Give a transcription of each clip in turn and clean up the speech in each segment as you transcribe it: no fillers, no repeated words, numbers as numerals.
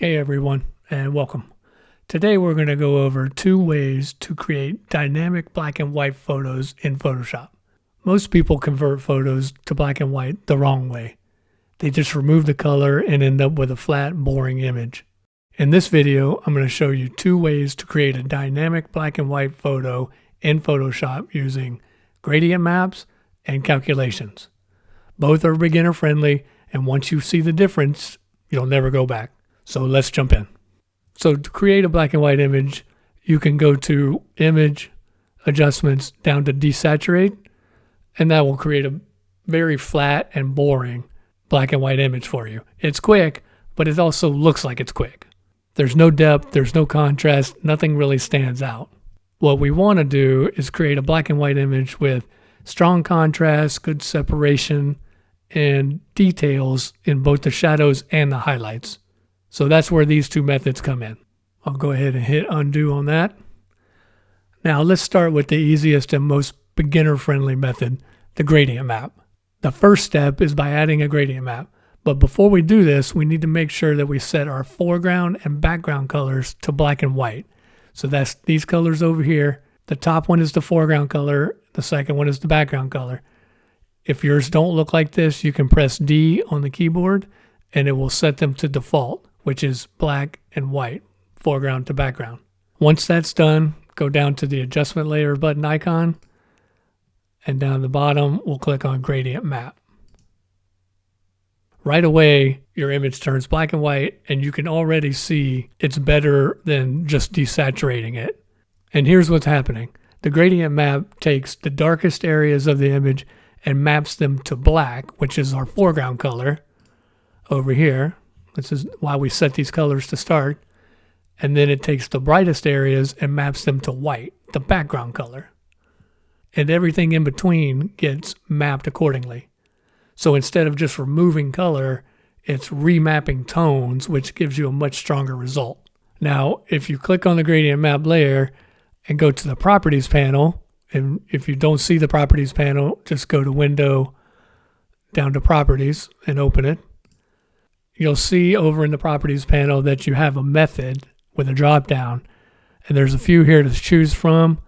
Hey everyone, and welcome. Today we're going to go over 2 ways to create dynamic black and white photos in Photoshop. Most people convert photos to black and white the wrong way. They just remove the color and end up with a flat, boring image. In this video, I'm going to show you 2 ways to create a dynamic black and white photo in Photoshop using gradient maps and calculations. Both are beginner friendly, and once you see the difference, you'll never go back. So let's jump in. So to create a black and white image, you can go to Image, Adjustments, down to Desaturate, and that will create a very flat and boring black and white image for you. It's quick, but it also looks like it's quick. There's no depth, there's no contrast, nothing really stands out. What we want to do is create a black and white image with strong contrast, good separation, and details in both the shadows and the highlights. So that's where these 2 methods come in. I'll go ahead and hit undo on that. Now let's start with the easiest and most beginner-friendly method, the gradient map. The first step is by adding a gradient map. But before we do this, we need to make sure that we set our foreground and background colors to black and white. So that's these colors over here. The top one is the foreground color. The second one is the background color. If yours don't look like this, you can press D on the keyboard and it will set them to default, which is black and white, foreground to background. Once that's done, go down to the adjustment layer button icon, and down the bottom, we'll click on gradient map. Right away, your image turns black and white, and you can already see it's better than just desaturating it. And here's what's happening. The gradient map takes the darkest areas of the image and maps them to black, which is our foreground color over here. This is why we set these colors to start. And then it takes the brightest areas and maps them to white, the background color. And everything in between gets mapped accordingly. So instead of just removing color, it's remapping tones, which gives you a much stronger result. Now, if you click on the gradient map layer and go to the properties panel, and if you don't see the properties panel, just go to Window, down to Properties, and open it. You'll see over in the properties panel that you have a method with a drop down, and there's a few here to choose from.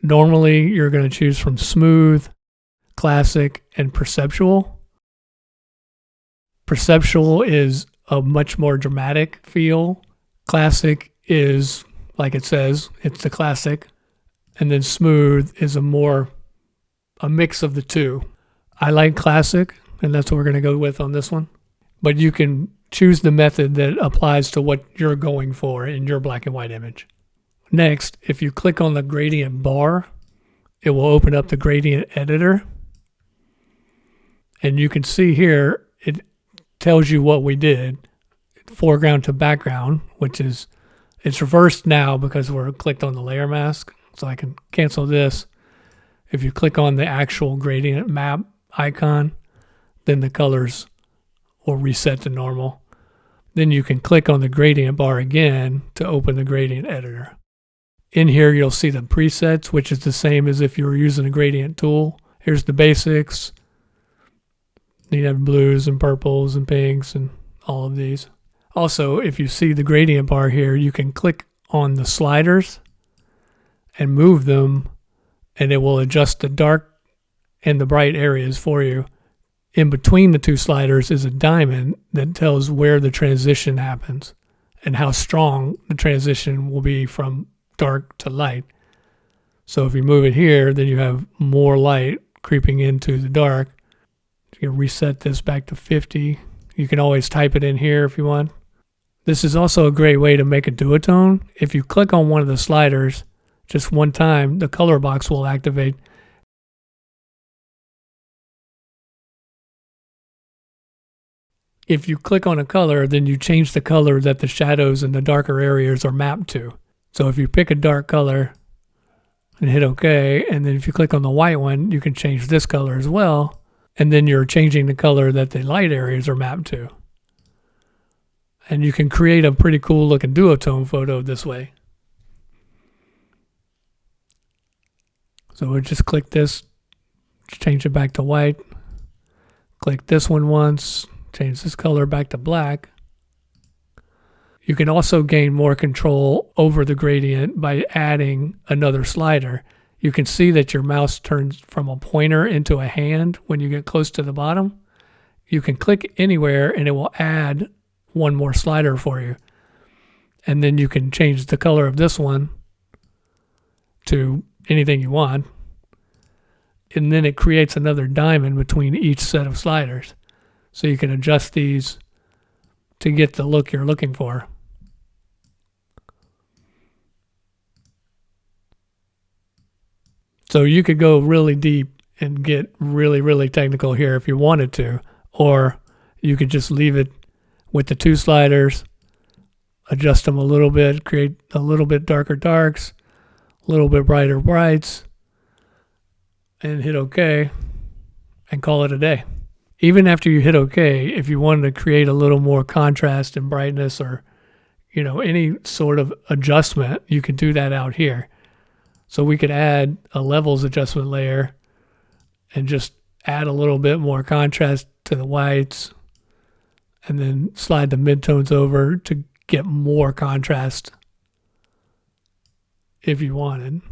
Normally you're going to choose from smooth, classic, and perceptual. Perceptual is a much more dramatic feel. Classic is, like it says, it's the classic, and then smooth is a mix of the two. I like classic, and that's what we're going to go with on this one. But you can choose the method that applies to what you're going for in your black and white image. Next, if you click on the gradient bar, it will open up the gradient editor. And you can see here, it tells you what we did, foreground to background, which is, it's reversed now because we're clicked on the layer mask. So I can cancel this. If you click on the actual gradient map icon, then the colors will reset to normal. Then you can click on the gradient bar again to open the gradient editor. In here, you'll see the presets, which is the same as if you were using a gradient tool. Here's the basics. You have blues and purples and pinks and all of these. Also, if you see the gradient bar here, you can click on the sliders and move them, and it will adjust the dark and the bright areas for you. In between the 2 sliders is a diamond that tells where the transition happens and how strong the transition will be from dark to light. So if you move it here, then you have more light creeping into the dark. You can reset this back to 50. You can always type it in here if you want. This is also a great way to make a duotone. If you click on one of the sliders just one time, the color box will activate. If you click on a color, then you change the color that the shadows and the darker areas are mapped to. So if you pick a dark color and hit OK, and then if you click on the white one, you can change this color as well. And then you're changing the color that the light areas are mapped to. And you can create a pretty cool looking duotone photo this way. So we'll just click this, change it back to white. Click this one once, change this color back to black. You can also gain more control over the gradient by adding another slider. You can see that your mouse turns from a pointer into a hand when you get close to the bottom. You can click anywhere and it will add one more slider for you. And then you can change the color of this one to anything you want. And then it creates another diamond between each set of sliders. So you can adjust these to get the look you're looking for. So you could go really deep and get really, really technical here if you wanted to, or you could just leave it with the two sliders, adjust them a little bit, create a little bit darker darks, a little bit brighter brights, and hit OK and call it a day. Even after you hit OK, if you wanted to create a little more contrast and brightness or, any sort of adjustment, you can do that out here. So we could add a levels adjustment layer and just add a little bit more contrast to the whites and then slide the midtones over to get more contrast if you wanted.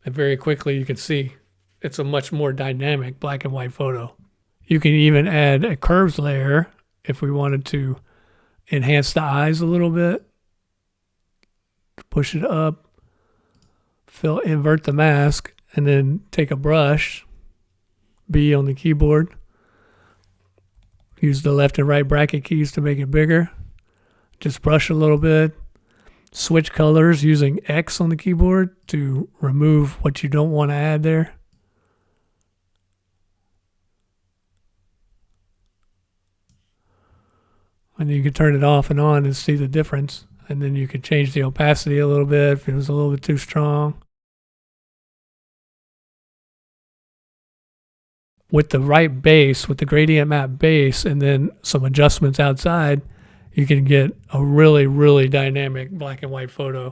And very quickly you can see it's a much more dynamic black and white photo. You can even add a curves layer if we wanted to enhance the eyes a little bit. Push it up, invert the mask, and then take a brush, B on the keyboard. Use the left and right bracket keys to make it bigger. Just brush a little bit. Switch colors using X on the keyboard to remove what you don't want to add there. And you can turn it off and on and see the difference. And then you can change the opacity a little bit if it was a little bit too strong. With the right base, with the gradient map base, and then some adjustments outside, you can get a really, really dynamic black and white photo,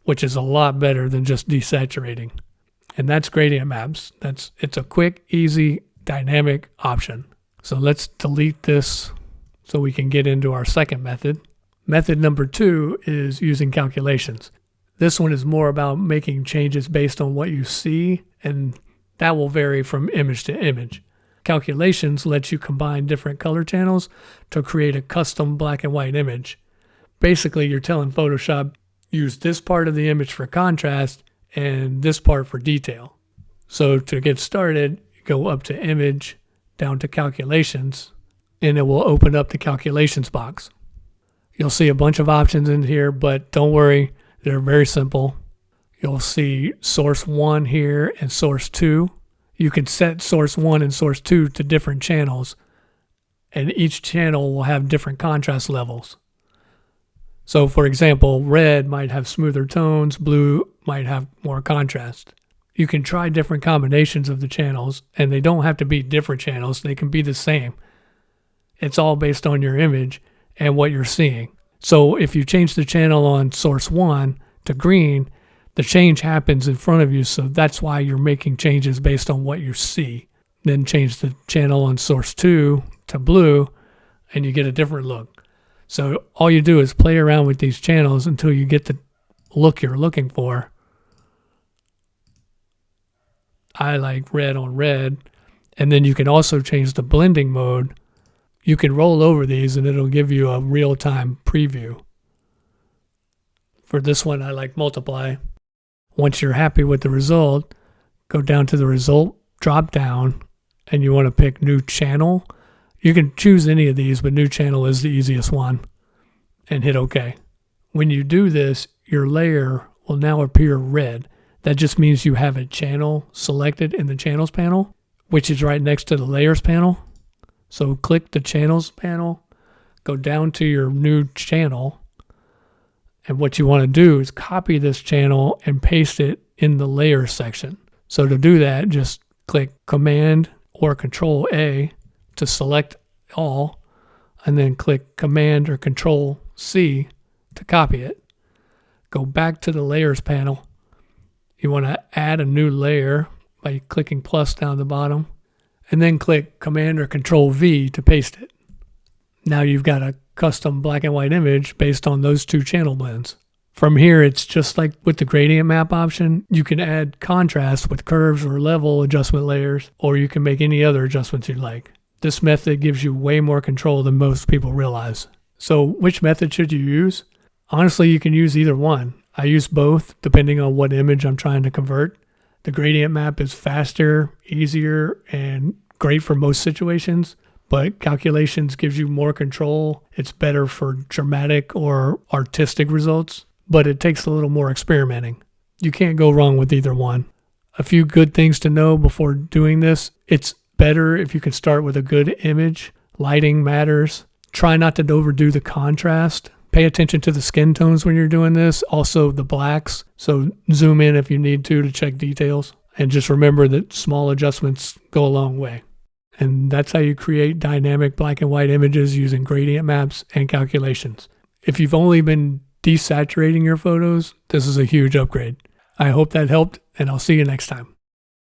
which is a lot better than just desaturating. And that's gradient maps. It's a quick, easy, dynamic option. So let's delete this so we can get into our second method. Method number 2 is using calculations. This one is more about making changes based on what you see, and that will vary from image to image. Calculations lets you combine different color channels to create a custom black and white image. Basically, you're telling Photoshop, use this part of the image for contrast and this part for detail. So to get started, go up to Image, down to Calculations, and it will open up the Calculations box. You'll see a bunch of options in here, but don't worry, they're very simple. You'll see source 1 here and source 2. You can set source 1 and source 2 to different channels, and each channel will have different contrast levels. So for example, red might have smoother tones, blue might have more contrast. You can try different combinations of the channels, and they don't have to be different channels, they can be the same. It's all based on your image and what you're seeing. So if you change the channel on source 1 to green, the change happens in front of you, so that's why you're making changes based on what you see. Then change the channel on source 2 to blue, and you get a different look. So all you do is play around with these channels until you get the look you're looking for. I like red on red, and then you can also change the blending mode. You can roll over these and it'll give you a real-time preview. For this one, I like multiply. Once you're happy with the result, go down to the result drop down and you want to pick new channel. You can choose any of these, but new channel is the easiest one, and hit OK. When you do this, your layer will now appear red. That just means you have a channel selected in the channels panel, which is right next to the layers panel. So click the channels panel, go down to your new channel, and what you want to do is copy this channel and paste it in the layers section. So to do that, just click Command or Control A to select all, and then click Command or Control C to copy it. Go back to the layers panel. You want to add a new layer by clicking plus down the bottom, and then click Command or Control V to paste it. Now you've got a custom black and white image based on those two channel blends. From here, it's just like with the gradient map option. You can add contrast with curves or level adjustment layers, or you can make any other adjustments you'd like. This method gives you way more control than most people realize. So which method should you use? Honestly, you can use either one. I use both depending on what image I'm trying to convert. The gradient map is faster, easier, and great for most situations, but calculations gives you more control. It's better for dramatic or artistic results, but it takes a little more experimenting. You can't go wrong with either one. A few good things to know before doing this: it's better if you can start with a good image. Lighting matters. Try not to overdo the contrast. Pay attention to the skin tones when you're doing this, also the blacks. So zoom in if you need to check details. And just remember that small adjustments go a long way. And that's how you create dynamic black and white images using gradient maps and calculations. If you've only been desaturating your photos, this is a huge upgrade. I hope that helped, and I'll see you next time.